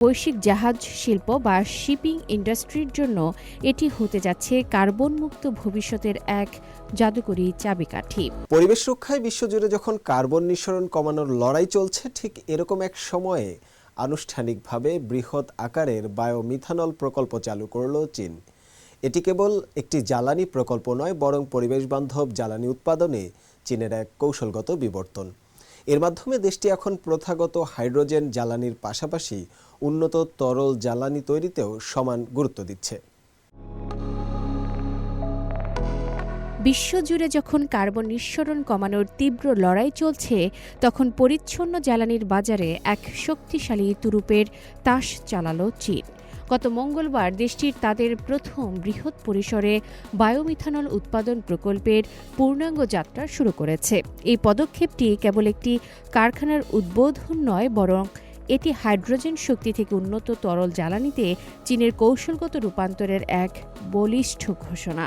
বৈশ্বিক জাহাজ শিল্প বা শিপিং ইন্ডাস্ট্রির জন্য এটি হতে যাচ্ছে কার্বনমুক্ত ভবিষ্যতের এক জাদুকরী চাবিকাঠি। পরিবেশ রক্ষায় বিশ্বজুড়ে যখন কার্বন নিঃসরণ কমানোর লড়াই চলছে, ঠিক এরকম এক সময়ে আনুষ্ঠানিকভাবে বৃহৎ আকারের বায়োমিথানল প্রকল্প চালু করল চীন। এটি কেবল একটি জ্বালানি প্রকল্প নয়, বরং পরিবেশবান্ধব জ্বালানি উৎপাদনে চীনের এক কৌশলগত বিবর্তন। এর মাধ্যমে দেশটি এখন প্রথাগত হাইড্রোজেন জ্বালানির পাশাপাশি উন্নত তরল জ্বালানি তৈরিতেও সমান গুরুত্ব দিচ্ছে। বিশ্বজুড়ে যখন কার্বন নিঃসরণ কমানোর তীব্র লড়াই চলছে, তখন পরিচ্ছন্ন জ্বালানির বাজারে এক শক্তিশালী তুরুপের তাস চালালো চীন। গত মঙ্গলবার দেশটির তাদের প্রথম বৃহৎ পরিসরে বায়োমিথানল উৎপাদন প্রকল্পের পূর্ণাঙ্গ যাত্রা শুরু করেছে। এই পদক্ষেপটি কেবল একটি কারখানার উদ্বোধন নয়, বরং এটি হাইড্রোজেন শক্তি থেকে উন্নত তরল জ্বালানিতে চীনের কৌশলগত রূপান্তরের এক বলিষ্ঠ ঘোষণা।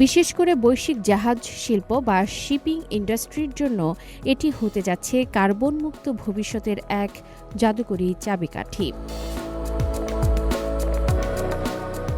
বিশেষ করে বৈশ্বিক জাহাজ শিল্প বা শিপিং ইন্ডাস্ট্রির জন্য এটি হতে যাচ্ছে কার্বনমুক্ত ভবিষ্যতের এক জাদুকরী চাবিকাঠি।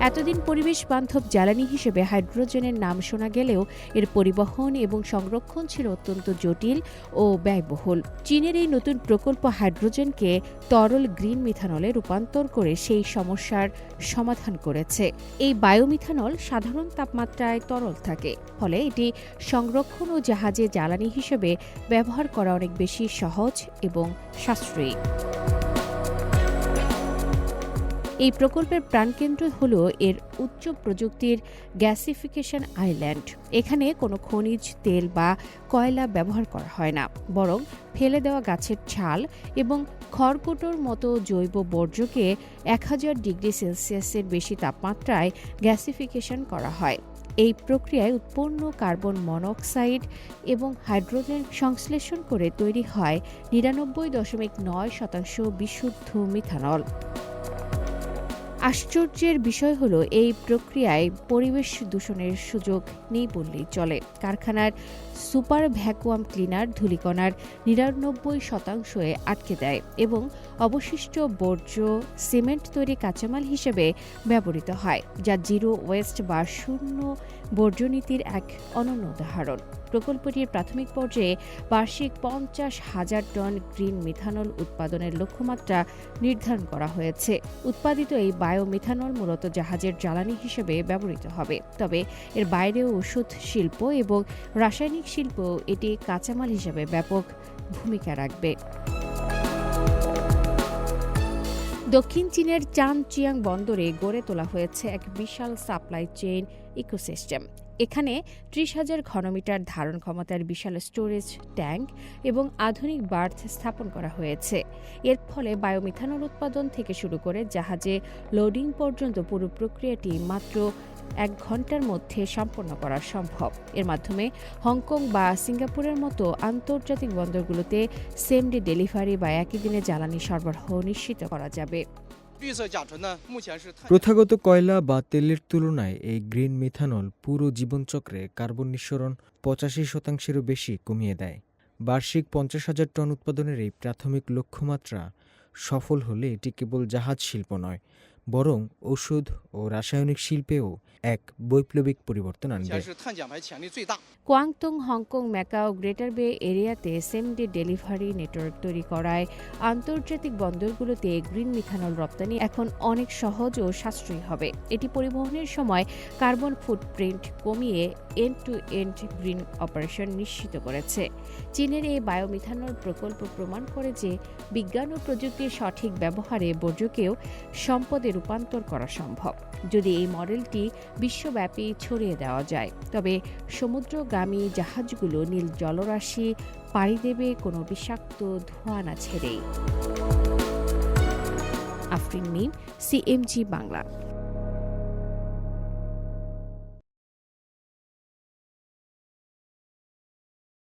এতদিন পরিবেশ বান্ধব জ্বালানি হিসেবে হাইড্রোজেনের নাম শোনা গেলেও এর পরিবহন এবং সংরক্ষণ ছিল অত্যন্ত জটিল ও ব্যয়বহুল। চীনের এই নতুন প্রকল্প হাইড্রোজেনকে তরল গ্রিন মিথানলে রূপান্তর করে সেই সমস্যার সমাধান করেছে। এই বায়োমিথানল সাধারণ তাপমাত্রায় তরল থাকে, ফলে এটি সংরক্ষণ ও জাহাজে জ্বালানি হিসেবে ব্যবহার করা অনেক বেশি সহজ এবং সাশ্রয়ী। এই প্রকল্পের প্রাণকেন্দ্র হল এর উচ্চ প্রযুক্তির গ্যাসিফিকেশন আইল্যান্ড। এখানে কোনো খনিজ তেল বা কয়লা ব্যবহার করা হয় না, বরং ফেলে দেওয়া গাছের ছাল এবং খড়কুটোর মতো জৈব বর্জ্যকে 1000 ডিগ্রি সেলসিয়াসের বেশি তাপমাত্রায় গ্যাসিফিকেশন করা হয়। এই প্রক্রিয়ায় উৎপন্ন কার্বন মনোক্সাইড এবং হাইড্রোজেন সংশ্লেষণ করে তৈরি হয় 99.9% বিশুদ্ধ মিথানল। আশ্চর্যের বিষয় হলো, এই প্রক্রিয়ায় পরিবেশ দূষণের সুযোগ নেই বললেই চলে। কারখানার সুপার ভ্যাকুয়াম ক্লিনার ধূলিকণার 99% আটকে দেয় এবং অবশিষ্ট বর্জ্য সিমেন্ট তৈরি কাঁচামাল হিসেবে ব্যবহৃত হয়, যা জিরো ওয়েস্ট বা শূন্য বর্জ্যনীতির এক অনন্য উদাহরণ। প্রকল্পটির প্রাথমিক পর্যায়ে বার্ষিক 50,000 টন গ্রিন মিথানল উৎপাদনের লক্ষ্যমাত্রা নির্ধারণ করা হয়েছে। উৎপাদিত এই বায়োমিথানল মূলত জাহাজের জ্বালানি হিসেবে ব্যবহৃত হবে, তবে এর বাইরেও ওষুধ শিল্প এবং রাসায়নিক শিল্প এটি কাঁচামাল হিসেবে ব্যাপক ভূমিকা রাখবে। দক্ষিণ চীনের চানচিয়াং বন্দরে গড়ে তোলা হয়েছে এক বিশাল সাপ্লাই চেইন ইকোসিস্টেম। এখানে 30,000 ঘনমিটার ধারণ ক্ষমতার বিশাল স্টোরেজ ট্যাঙ্ক এবং আধুনিক বার্থ স্থাপন করা হয়েছে। এর ফলে বায়োমিথানল উৎপাদন থেকে শুরু করে জাহাজে লোডিং পর্যন্ত পুরো প্রক্রিয়াটি মাত্র 1 ঘন্টার মধ্যে সম্পন্ন করা সম্ভব। এর মাধ্যমে হংকং বা সিঙ্গাপুরের মতো আন্তর্জাতিক বন্দরগুলোতে সেম ডে ডেলিভারি বা একই দিনে জ্বালানি সরবরাহ নিশ্চিত করা যাবে। প্রথাগত কয়লা বা তেলের তুলনায় এই গ্রিন মিথানল পুরো জীবনচক্রে কার্বন নিঃসরণ 85%-এরও বেশি কমিয়ে দেয়। বার্ষিক 50,000 টন উৎপাদনের এই প্রাথমিক লক্ষ্যমাত্রা সফল হলে এটি কেবল জাহাজ শিল্প নয়, বরং ওষুধ ও রাসায়নিক শিল্পেও এক বৈপ্লবিক পরিবর্তন আনবে। কোয়াংতুং, হংকং, ম্যাকাও, গ্রেটার বে এরিয়াতে সেম ডে ডেলিভারি নেটওয়ার্ক তৈরি করায় আন্তর্জাতিক বন্দরগুলোতে গ্রিন মিথানল রপ্তানি এখন অনেক সহজ ও সাশ্রয়ী হবে। এটি পরিবহনের সময় কার্বন ফুটপ্রিন্ট কমিয়ে end to end green operation নিশ্চিত করেছে। চীনের এই বায়োমিথানল প্রকল্প প্রমাণ করে যে বিজ্ঞান ও প্রযুক্তির সঠিক ব্যবহারে বর্জ্যকেও সম্পদে রূপান্তর করা সম্ভব। যদি এই মডেলটি বিশ্বব্যাপী ছড়িয়ে দেওয়া যায়, তবে সমুদ্রগামী জাহাজগুলো নীল জলরাশি পাড়ি দেবে কোনো বিষাক্ত ধোঁয়া না ছেড়েই। আফরিন মিম, CMG বাংলা।